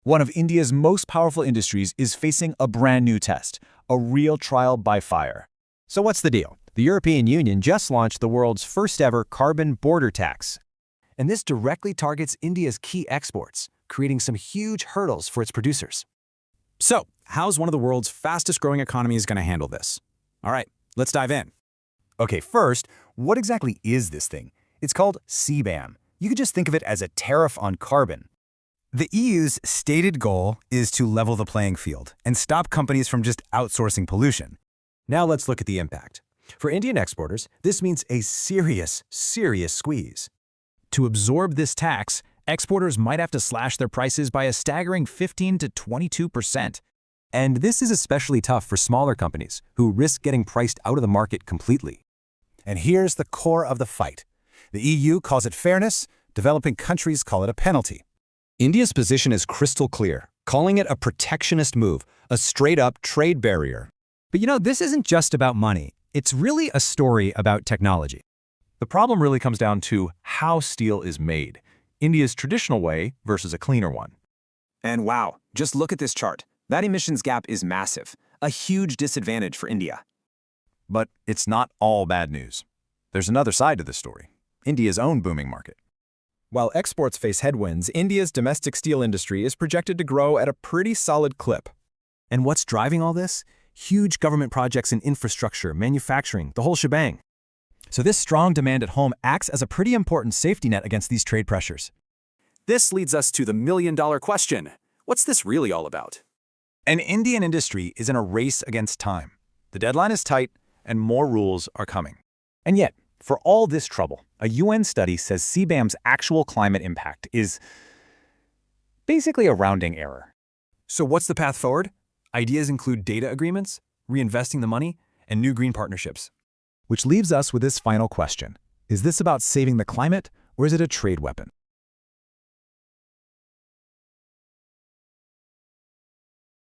One of India's most powerful industries is facing a brand new test, a real trial by fire. So what's the deal? The European Union just launched the world's first ever carbon border tax. And this directly targets India's key exports, creating some huge hurdles for its producers. So, how's one of the world's fastest growing economies going to handle this? All right, let's dive in. Okay, first, what exactly is this thing? It's called CBAM. You could just think of it as a tariff on carbon. The EU's stated goal is to level the playing field and stop companies from just outsourcing pollution. Now let's look at the impact. For Indian exporters, this means a serious squeeze. To absorb this tax, exporters might have to slash their prices by a staggering 15 to 22%. And this is especially tough for smaller companies who risk getting priced out of the market completely. And here's the core of the fight. The EU calls it fairness, developing countries call it a penalty. India's position is crystal clear, calling it a protectionist move, a straight-up trade barrier. But this isn't just about money. It's really a story about technology. The problem really comes down to how steel is made, India's traditional way versus a cleaner one. And wow, just look at this chart. That emissions gap is massive, a huge disadvantage for India. But it's not all bad news. There's another side to this story, India's own booming market. While exports face headwinds, India's domestic steel industry is projected to grow at a pretty solid clip. And what's driving all this? Huge government projects in infrastructure, manufacturing, the whole shebang. So this strong demand at home acts as a pretty important safety net against these trade pressures. This leads us to the million-dollar question. What's this really all about? An Indian industry is in a race against time. The deadline is tight, and more rules are coming. And yet, for all this trouble, a UN study says CBAM's actual climate impact is basically a rounding error. So what's the path forward? Ideas include data agreements, reinvesting the money, and new green partnerships. Which leaves us with this final question. Is this about saving the climate, or is it a trade weapon?